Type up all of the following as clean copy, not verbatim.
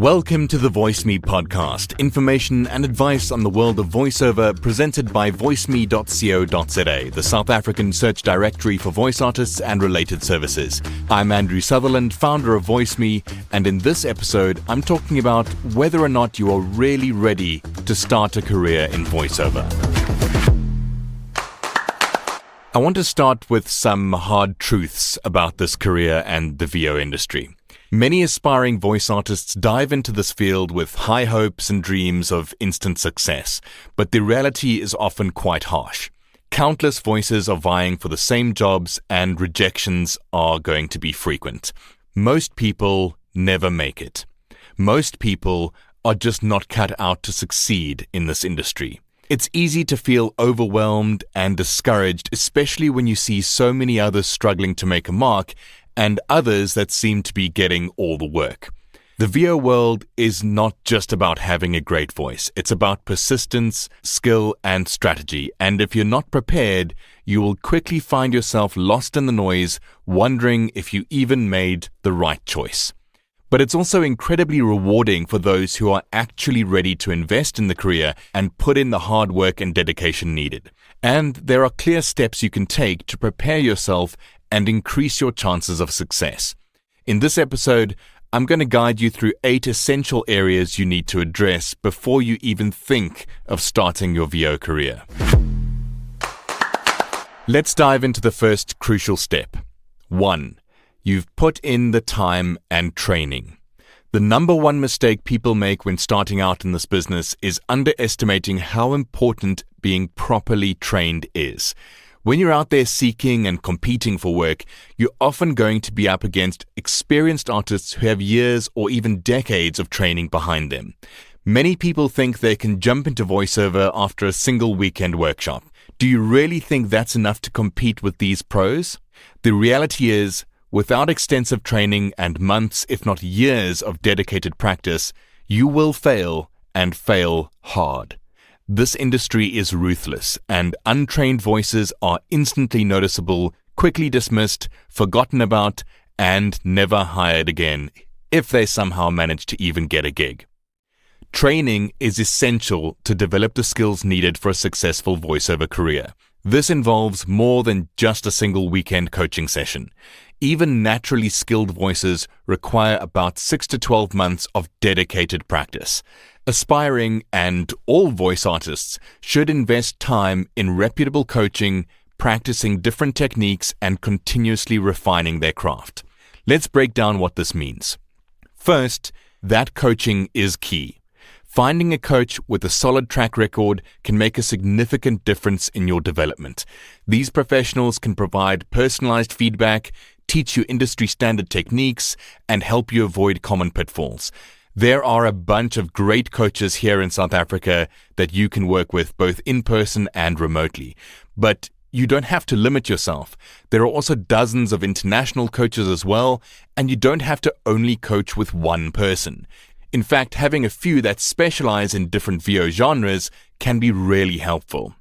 Welcome to the VoiceMe Podcast, information and advice on the world of voiceover presented by VoiceMe.co.za, the South African search directory for voice artists and related services. I'm Andrew Sutherland, founder of VoiceMe, and in this episode, I'm talking about whether or not you are really ready to start a career in voiceover. I want to start with some hard truths about this career and the VO industry. Many aspiring voice artists dive into this field with high hopes and dreams of instant success, but the reality is often quite harsh. Countless voices are vying for the same jobs and rejections are going to be frequent. Most people never make it. Most people are just not cut out to succeed in this industry. It's easy to feel overwhelmed and discouraged, especially when you see so many others struggling to make a mark and others that seem to be getting all the work. The VO world is not just about having a great voice. It's about persistence, skill, and strategy. And if you're not prepared, you will quickly find yourself lost in the noise, wondering if you even made the right choice. But it's also incredibly rewarding for those who are actually ready to invest in the career and put in the hard work and dedication needed. And there are clear steps you can take to prepare yourself and increase your chances of success. In this episode, I'm going to guide you through 8 essential areas you need to address before you even think of starting your VO career. Let's dive into the first crucial step. 1. You've put in the time and training. The number one mistake people make when starting out in this business is underestimating how important being properly trained is. When you're out there seeking and competing for work, you're often going to be up against experienced artists who have years or even decades of training behind them. Many people think they can jump into voiceover after a single weekend workshop. Do you really think that's enough to compete with these pros? The reality is, without extensive training and months, if not years of dedicated practice, you will fail and fail hard. This industry is ruthless, and untrained voices are instantly noticeable, quickly dismissed, forgotten about, and never hired again, if they somehow manage to even get a gig. Training is essential to develop the skills needed for a successful voiceover career. This involves more than just a single weekend coaching session. Even naturally skilled voices require about 6 to 12 months of dedicated practice. Aspiring and all voice artists should invest time in reputable coaching, practicing different techniques, and continuously refining their craft. Let's break down what this means. First, that coaching is key. Finding a coach with a solid track record can make a significant difference in your development. These professionals can provide personalized feedback, teach you industry standard techniques, and help you avoid common pitfalls. There are a bunch of great coaches here in South Africa that you can work with both in person and remotely. But you don't have to limit yourself. There are also dozens of international coaches as well, and you don't have to only coach with one person. In fact, having a few that specialize in different VO genres can be really helpful.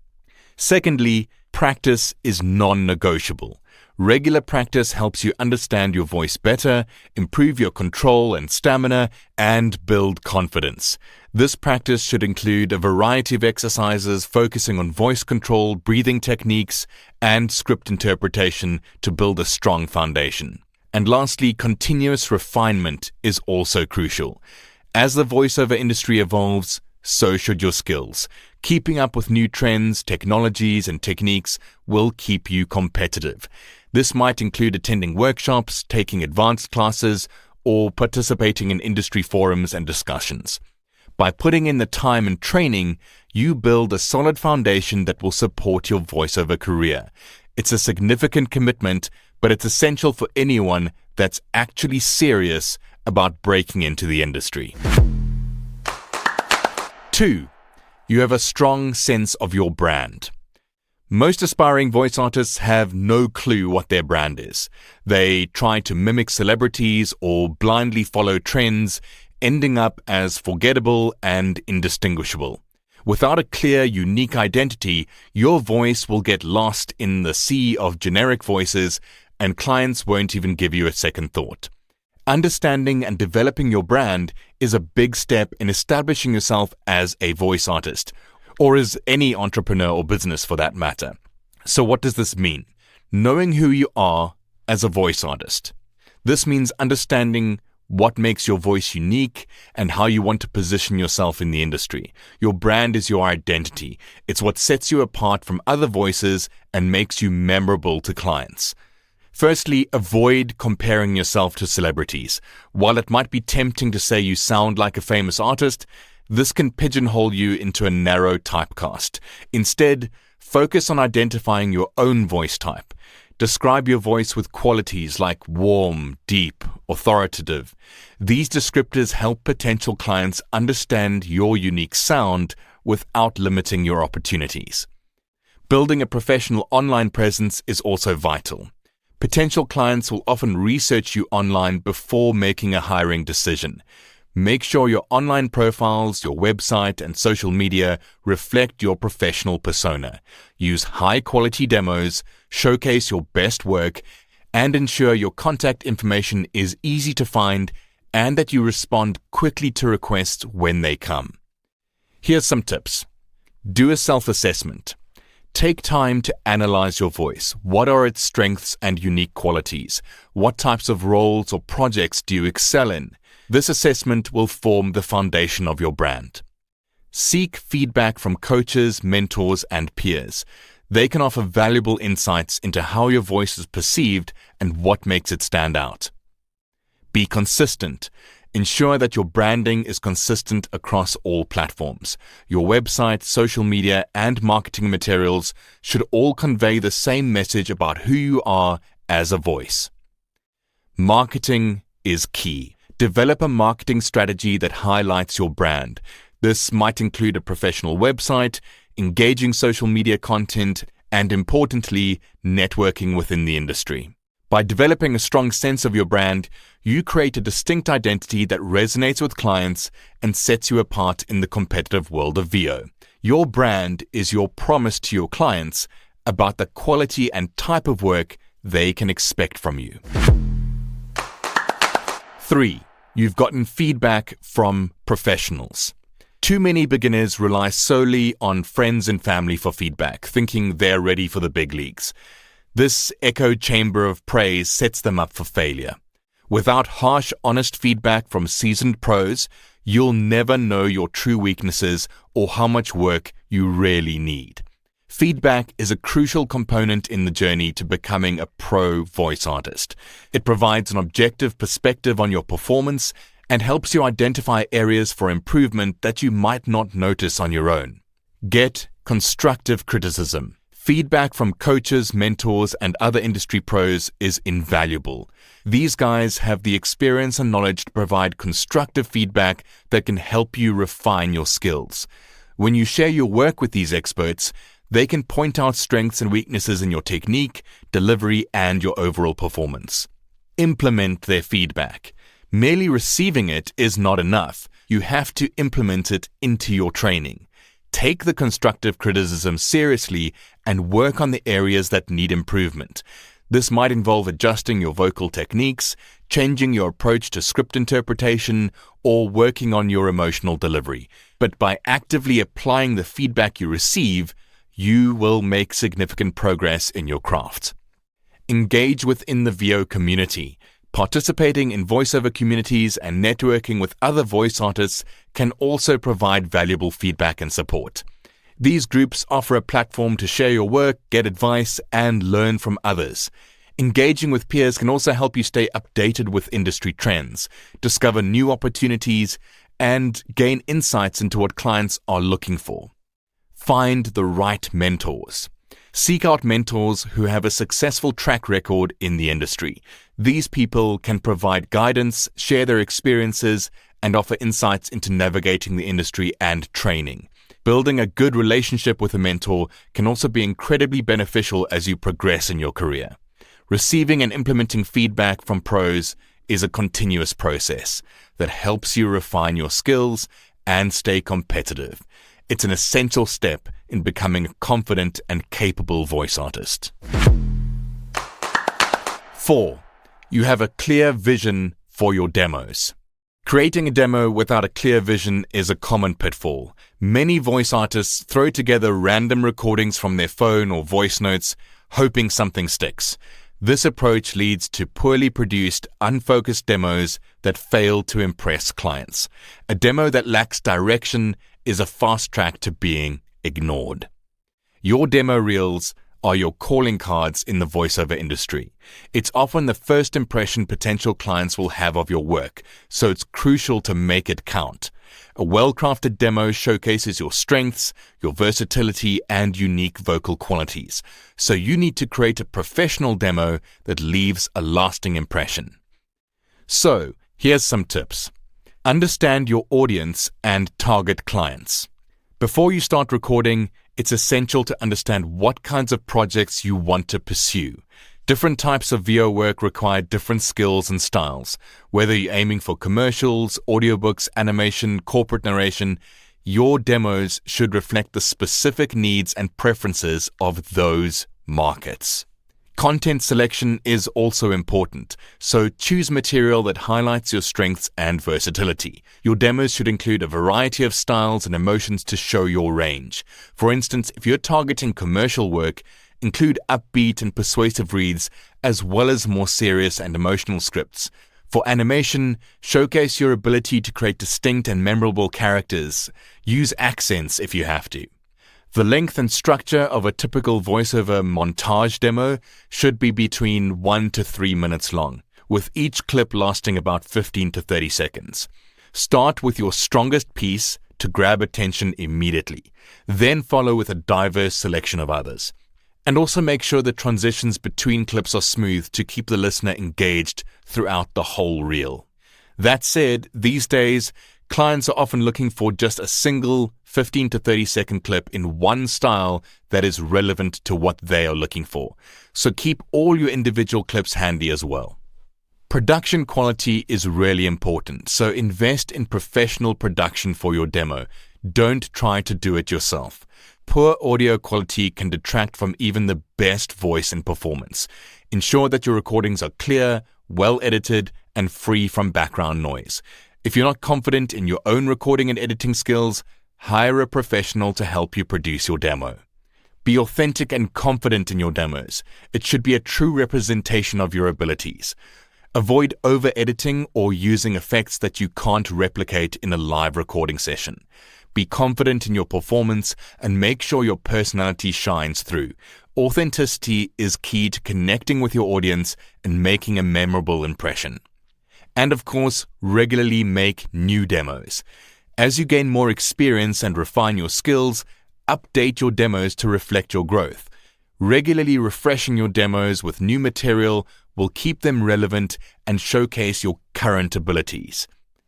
Secondly, practice is non-negotiable. Regular practice helps you understand your voice better, improve your control and stamina, and build confidence. This practice should include a variety of exercises focusing on voice control, breathing techniques, and script interpretation to build a strong foundation. And lastly, continuous refinement is also crucial. As the voiceover industry evolves, so should your skills. Keeping up with new trends, technologies, and techniques will keep you competitive. This might include attending workshops, taking advanced classes, or participating in industry forums and discussions. By putting in the time and training, you build a solid foundation that will support your voiceover career. It's a significant commitment, but it's essential for anyone that's actually serious about breaking into the industry. 2. You have a strong sense of your brand. Most aspiring voice artists have no clue what their brand is. They try to mimic celebrities or blindly follow trends, ending up as forgettable and indistinguishable. Without a clear, unique identity, your voice will get lost in the sea of generic voices, and clients won't even give you a second thought. Understanding and developing your brand is a big step in establishing yourself as a voice artist, or as any entrepreneur or business for that matter. So what does this mean? Knowing who you are as a voice artist. This means understanding what makes your voice unique and how you want to position yourself in the industry. Your brand is your identity. It's what sets you apart from other voices and makes you memorable to clients. Firstly, avoid comparing yourself to celebrities. While it might be tempting to say you sound like a famous artist, this can pigeonhole you into a narrow typecast. Instead, focus on identifying your own voice type. Describe your voice with qualities like warm, deep, authoritative. These descriptors help potential clients understand your unique sound without limiting your opportunities. Building a professional online presence is also vital. Potential clients will often research you online before making a hiring decision. Make sure your online profiles, your website, and social media reflect your professional persona. Use high-quality demos, showcase your best work, and ensure your contact information is easy to find and that you respond quickly to requests when they come. Here's some tips. Do a self-assessment. Take time to analyze your voice. What are its strengths and unique qualities? What types of roles or projects do you excel in? This assessment will form the foundation of your brand. Seek feedback from coaches, mentors, and peers. They can offer valuable insights into how your voice is perceived and what makes it stand out. Be consistent. Ensure that your branding is consistent across all platforms. Your website, social media, and marketing materials should all convey the same message about who you are as a voice. Marketing is key. Develop a marketing strategy that highlights your brand. This might include a professional website, engaging social media content, and importantly, networking within the industry. By developing a strong sense of your brand, you create a distinct identity that resonates with clients and sets you apart in the competitive world of VO. Your brand is your promise to your clients about the quality and type of work they can expect from you. 3. You've gotten feedback from professionals. Too many beginners rely solely on friends and family for feedback, thinking they're ready for the big leagues. This echo chamber of praise sets them up for failure. Without harsh, honest feedback from seasoned pros, you'll never know your true weaknesses or how much work you really need. Feedback is a crucial component in the journey to becoming a pro voice artist. It provides an objective perspective on your performance and helps you identify areas for improvement that you might not notice on your own. Get constructive criticism. Feedback from coaches, mentors, and other industry pros is invaluable. These guys have the experience and knowledge to provide constructive feedback that can help you refine your skills. When you share your work with these experts, they can point out strengths and weaknesses in your technique, delivery, and your overall performance. Implement their feedback. Merely receiving it is not enough. You have to implement it into your training. Take the constructive criticism seriously and work on the areas that need improvement. This might involve adjusting your vocal techniques, changing your approach to script interpretation, or working on your emotional delivery. But by actively applying the feedback you receive, you will make significant progress in your craft. Engage within the VO community. Participating in voiceover communities and networking with other voice artists can also provide valuable feedback and support. These groups offer a platform to share your work, get advice, and learn from others. Engaging with peers can also help you stay updated with industry trends, discover new opportunities, and gain insights into what clients are looking for. Find the right mentors. Seek out mentors who have a successful track record in the industry. These people can provide guidance, share their experiences, and offer insights into navigating the industry and training. Building a good relationship with a mentor can also be incredibly beneficial as you progress in your career. Receiving and implementing feedback from pros is a continuous process that helps you refine your skills and stay competitive. It's an essential step in becoming a confident and capable voice artist. 4. You have a clear vision for your demos. Creating a demo without a clear vision is a common pitfall. Many voice artists throw together random recordings from their phone or voice notes, hoping something sticks. This approach leads to poorly produced, unfocused demos that fail to impress clients. A demo that lacks direction is a fast track to being ignored. Your demo reels are your calling cards in the voiceover industry. It's often the first impression potential clients will have of your work, so it's crucial to make it count. A well-crafted demo showcases your strengths, your versatility, and unique vocal qualities, so you need to create a professional demo that leaves a lasting impression. So, here's some tips. Understand your audience and target clients. Before you start recording, it's essential to understand what kinds of projects you want to pursue. Different types of VO work require different skills and styles. Whether you're aiming for commercials, audiobooks, animation, corporate narration, your demos should reflect the specific needs and preferences of those markets. Content selection is also important, so choose material that highlights your strengths and versatility. Your demos should include a variety of styles and emotions to show your range. For instance, if you're targeting commercial work, include upbeat and persuasive reads as well as more serious and emotional scripts. For animation, showcase your ability to create distinct and memorable characters. Use accents if you have to. The length and structure of a typical voiceover montage demo should be between 1 to 3 minutes long, with each clip lasting about 15 to 30 seconds. Start with your strongest piece to grab attention immediately, then follow with a diverse selection of others. And also make sure the transitions between clips are smooth to keep the listener engaged throughout the whole reel. That said, these days, clients are often looking for just a single 15 to 30 second clip in one style that is relevant to what they are looking for. So keep all your individual clips handy as well. Production quality is really important, so invest in professional production for your demo. Don't try to do it yourself. Poor audio quality can detract from even the best voice and performance. Ensure that your recordings are clear, well edited, and free from background noise. If you're not confident in your own recording and editing skills, hire a professional to help you produce your demo. Be authentic and confident in your demos. It should be a true representation of your abilities. Avoid over-editing or using effects that you can't replicate in a live recording session. Be confident in your performance and make sure your personality shines through. Authenticity is key to connecting with your audience and making a memorable impression. And of course, regularly make new demos. As you gain more experience and refine your skills, update your demos to reflect your growth. Regularly refreshing your demos with new material will keep them relevant and showcase your current abilities.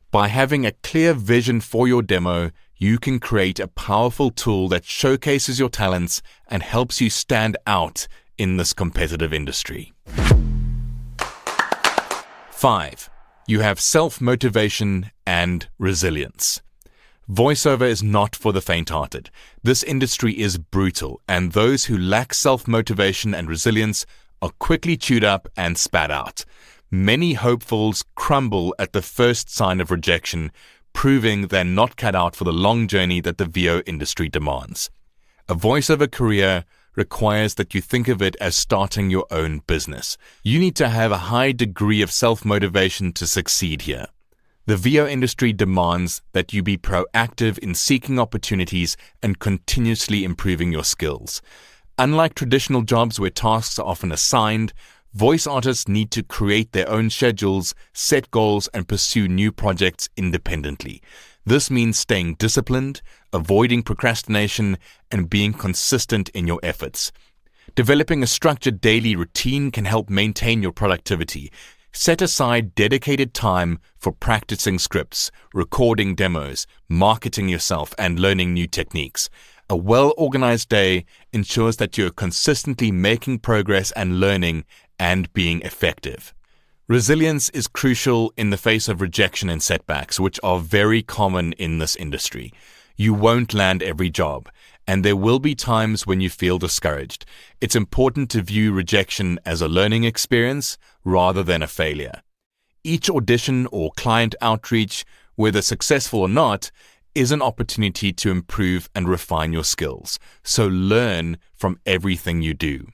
By having a clear vision for your demo, you can create a powerful tool that showcases your talents and helps you stand out in this competitive industry. 5. You have self-motivation and resilience. VoiceOver is not for the faint-hearted. This industry is brutal, and those who lack self-motivation and resilience are quickly chewed up and spat out. Many hopefuls crumble at the first sign of rejection, proving they're not cut out for the long journey that the VO industry demands. A voiceover career requires that you think of it as starting your own business. You need to have a high degree of self-motivation to succeed here. The VO industry demands that you be proactive in seeking opportunities and continuously improving your skills. Unlike traditional jobs where tasks are often assigned, voice artists need to create their own schedules, set goals, and pursue new projects independently. This means staying disciplined, avoiding procrastination, and being consistent in your efforts. Developing a structured daily routine can help maintain your productivity. Set aside dedicated time for practicing scripts, recording demos, marketing yourself, and learning new techniques. A well-organized day ensures that you're consistently making progress and learning and being effective. Resilience is crucial in the face of rejection and setbacks, which are very common in this industry. You won't land every job, and there will be times when you feel discouraged. It's important to view rejection as a learning experience rather than a failure. each audition or client outreach, whether successful or not, is an opportunity to improve and refine your skills. So learn from everything you do.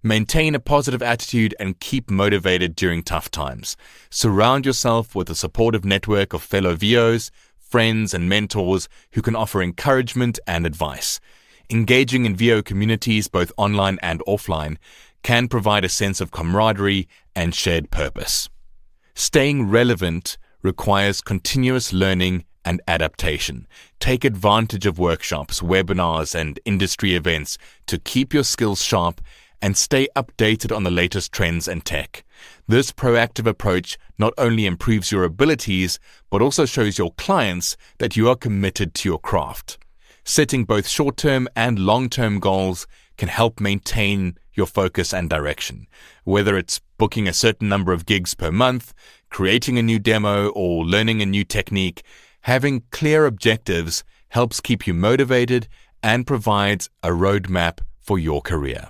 Maintain a positive attitude and keep motivated during tough times. Surround yourself with a supportive network of fellow VOs, friends, and mentors who can offer encouragement and advice. Engaging in VO communities, both online and offline, can provide a sense of camaraderie and shared purpose. Staying relevant requires continuous learning and adaptation. Take advantage of workshops, webinars, and industry events to keep your skills sharp and stay updated on the latest trends and tech. This proactive approach not only improves your abilities, but also shows your clients that you are committed to your craft. Setting both short-term and long-term goals can help maintain your focus and direction. Whether it's booking a certain number of gigs per month, creating a new demo, or learning a new technique, having clear objectives helps keep you motivated and provides a roadmap for your career.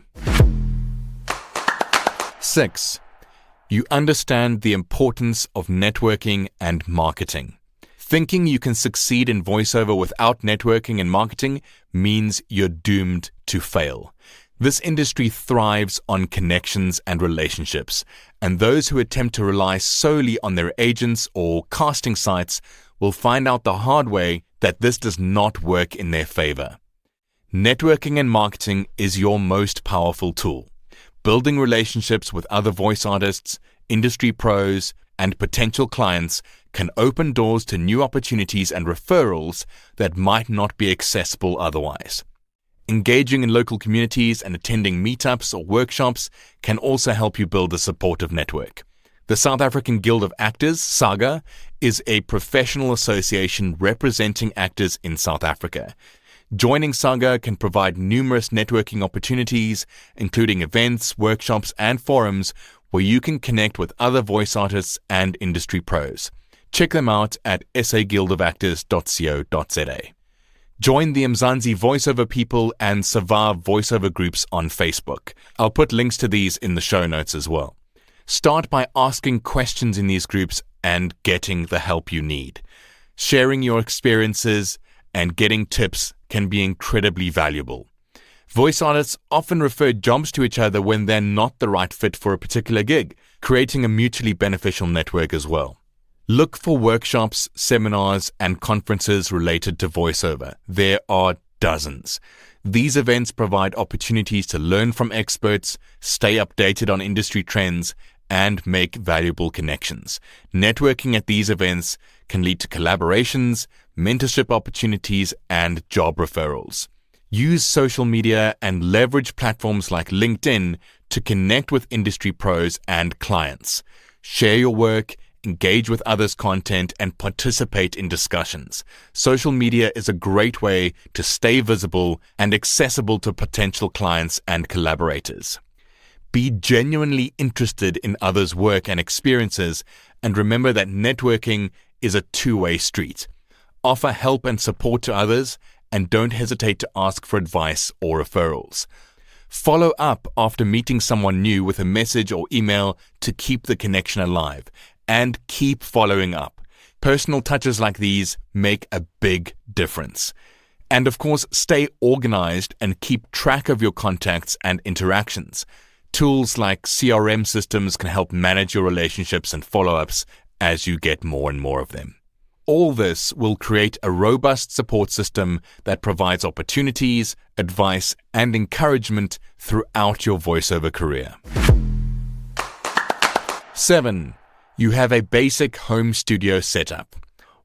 6. You understand the importance of networking and marketing. Thinking you can succeed in voiceover without networking and marketing means you're doomed to fail. This industry thrives on connections and relationships, and those who attempt to rely solely on their agents or casting sites will find out the hard way that this does not work in their favor. Networking and marketing is your most powerful tool. Building relationships with other voice artists, industry pros, and potential clients can open doors to new opportunities and referrals that might not be accessible otherwise. Engaging in local communities and attending meetups or workshops can also help you build a supportive network. The South African Guild of Actors, SAGA, is a professional association representing actors in South Africa. Joining SAGA can provide numerous networking opportunities, including events, workshops, and forums where you can connect with other voice artists and industry pros. Check them out at saguildofactors.co.za. Join the Mzansi Voiceover People and Savar Voiceover groups on Facebook. I'll put links to these in the show notes as well. Start by asking questions in these groups and getting the help you need. Sharing your experiences and getting tips can be incredibly valuable. Voice artists often refer jobs to each other when they're not the right fit for a particular gig, creating a mutually beneficial network as well. Look for workshops, seminars, and conferences related to voiceover. There are dozens. These events provide opportunities to learn from experts, stay updated on industry trends, and make valuable connections. Networking at these events can lead to collaborations, mentorship opportunities, and job referrals. Use social media and leverage platforms like LinkedIn to connect with industry pros and clients. Share your work, engage with others' content, and participate in discussions. Social media is a great way to stay visible and accessible to potential clients and collaborators. Be genuinely interested in others' work and experiences, and remember that networking is a two-way street. Offer help and support to others, and don't hesitate to ask for advice or referrals. Follow up after meeting someone new with a message or email to keep the connection alive, and keep following up. Personal touches like these make a big difference. And of course, stay organized and keep track of your contacts and interactions. Tools like CRM systems can help manage your relationships and follow-ups as you get more and more of them. All this will create a robust support system that provides opportunities, advice, and encouragement throughout your voiceover career. 7. You have a basic home studio setup.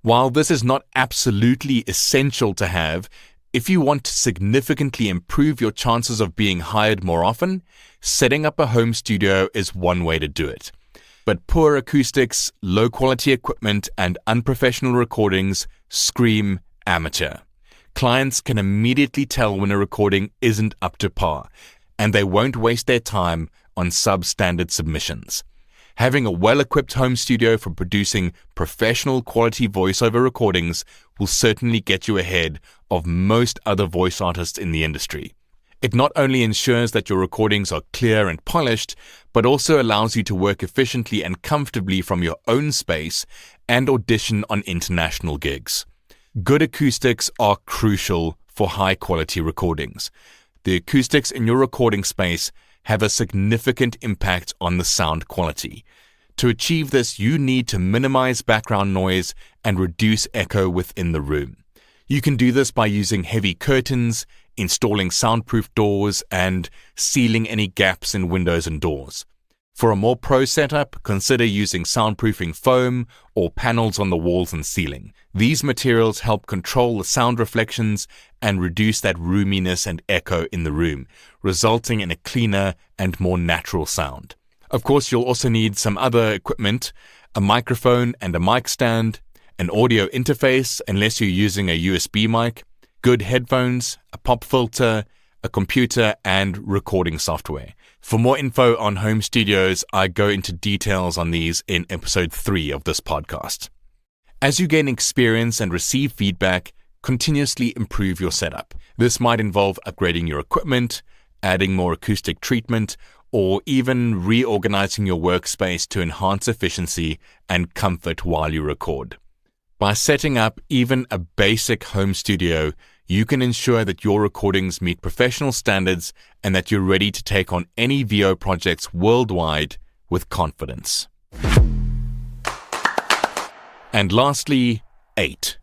While this is not absolutely essential to have, if you want to significantly improve your chances of being hired more often, setting up a home studio is one way to do it. But poor acoustics, low-quality equipment, and unprofessional recordings scream amateur. Clients can immediately tell when a recording isn't up to par, and they won't waste their time on substandard submissions. Having a well-equipped home studio for producing professional quality voiceover recordings will certainly get you ahead of most other voice artists in the industry. It not only ensures that your recordings are clear and polished, but also allows you to work efficiently and comfortably from your own space and audition on international gigs. Good acoustics are crucial for high-quality recordings. The acoustics in your recording space have a significant impact on the sound quality. To achieve this, you need to minimize background noise and reduce echo within the room. You can do this by using heavy curtains, installing soundproof doors, and sealing any gaps in windows and doors. For a more pro setup, consider using soundproofing foam or panels on the walls and ceiling. These materials help control the sound reflections and reduce that roominess and echo in the room, resulting in a cleaner and more natural sound. Of course, you'll also need some other equipment, a microphone and a mic stand, an audio interface unless you're using a USB mic, good headphones, a pop filter, a computer, and recording software. For more info on home studios, I go into details on these in episode 3 of this podcast. As you gain experience and receive feedback, continuously improve your setup. This might involve upgrading your equipment, adding more acoustic treatment, or even reorganizing your workspace to enhance efficiency and comfort while you record. By setting up even a basic home studio, you can ensure that your recordings meet professional standards and that you're ready to take on any VO projects worldwide with confidence. And lastly, 8.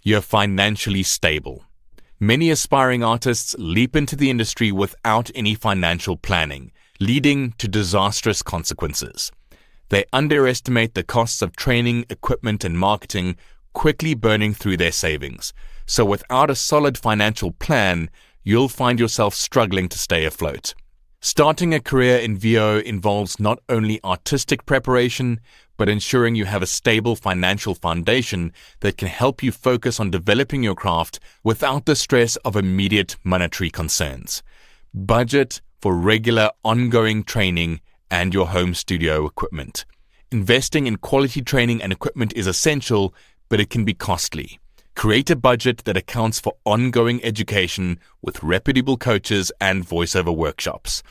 You're financially stable. Many aspiring artists leap into the industry without any financial planning, leading to disastrous consequences. They underestimate the costs of training, equipment, and marketing, quickly burning through their savings. So without a solid financial plan, you'll find yourself struggling to stay afloat. Starting a career in VO involves not only artistic preparation, but ensuring you have a stable financial foundation that can help you focus on developing your craft without the stress of immediate monetary concerns. Budget for regular ongoing training and your home studio equipment. Investing in quality training and equipment is essential, but it can be costly. Create a budget that accounts for ongoing education with reputable coaches and voiceover workshops.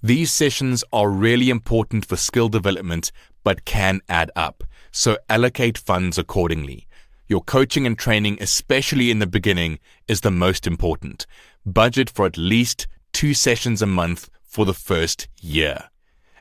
These sessions are really important for skill development, but can add up, so allocate funds accordingly. Your coaching and training, especially in the beginning, is the most important. Budget for at least 2 sessions a month for the first year.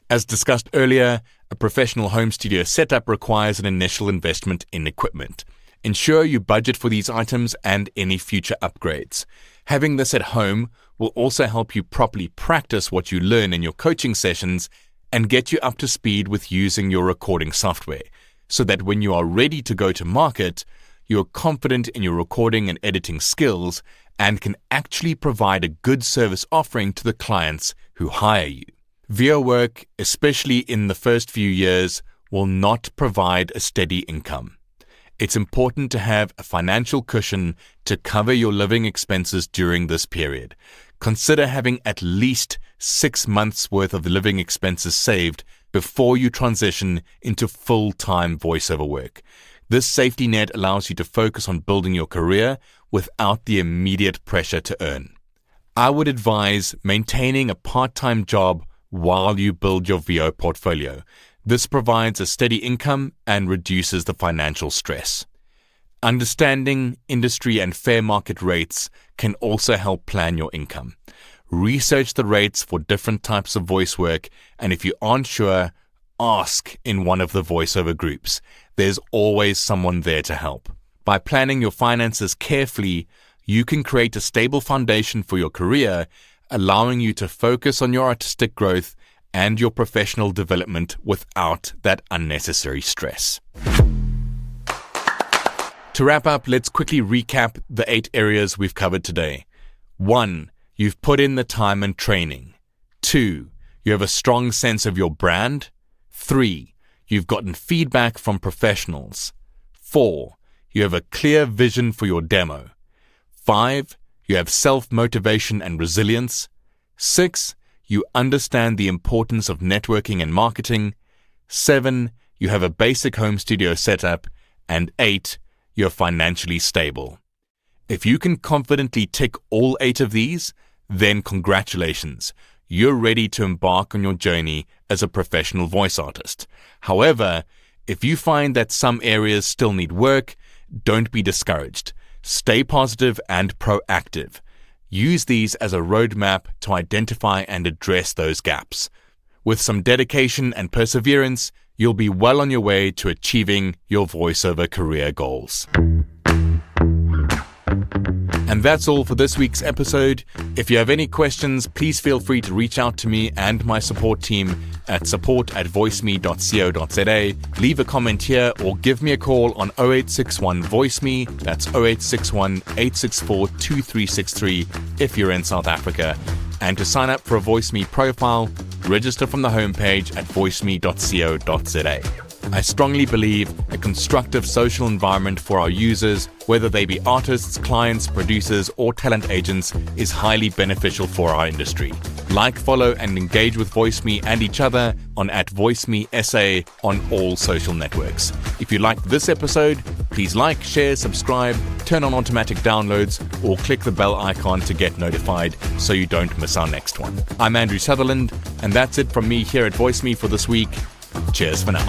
As discussed earlier, a professional home studio setup requires an initial investment in equipment. Ensure you budget for these items and any future upgrades. Having this at home will also help you properly practice what you learn in your coaching sessions and get you up to speed with using your recording software, so that when you are ready to go to market, you are confident in your recording and editing skills and can actually provide a good service offering to the clients who hire you. VO work, especially in the first few years, will not provide a steady income. It's important to have a financial cushion to cover your living expenses during this period. Consider having at least 6 months' worth of living expenses saved before you transition into full-time voiceover work. This safety net allows you to focus on building your career without the immediate pressure to earn. I would advise maintaining a part-time job while you build your VO portfolio. This provides a steady income and reduces the financial stress. Understanding industry and fair market rates can also help plan your income. Research the rates for different types of voice work, and if you aren't sure, ask in one of the voiceover groups. There's always someone there to help. By planning your finances carefully, you can create a stable foundation for your career, allowing you to focus on your artistic growth and your professional development without that unnecessary stress. To wrap up, let's quickly recap the 8 areas we've covered today. 1. You've put in the time and training. 2. You have a strong sense of your brand. 3. You've gotten feedback from professionals. 4. You have a clear vision for your demo. 5. You have self-motivation and resilience. 6. You understand the importance of networking and marketing. 7. You have a basic home studio setup. And 8. You're financially stable. If you can confidently tick all 8 of these, then congratulations. You're ready to embark on your journey as a professional voice artist. However, if you find that some areas still need work, don't be discouraged. Stay positive and proactive. Use these as a roadmap to identify and address those gaps. With some dedication and perseverance, you'll be well on your way to achieving your voiceover career goals. And that's all for this week's episode. If you have any questions, please feel free to reach out to me and my support team at support@voiceme.co.za. Leave a comment here or give me a call on 0861 VoiceMe. That's 0861 864 2363 if you're in South Africa. And to sign up for a VoiceMe profile, register from the homepage at voiceme.co.za. I strongly believe a constructive social environment for our users, whether they be artists, clients, producers, or talent agents, is highly beneficial for our industry. Like, follow, and engage with VoiceMe and each other on @VoiceMeSA on all social networks. If you liked this episode, please like, share, subscribe, turn on automatic downloads, or click the bell icon to get notified so you don't miss our next one. I'm Andrew Sutherland, and that's it from me here at VoiceMe for this week. Cheers for now.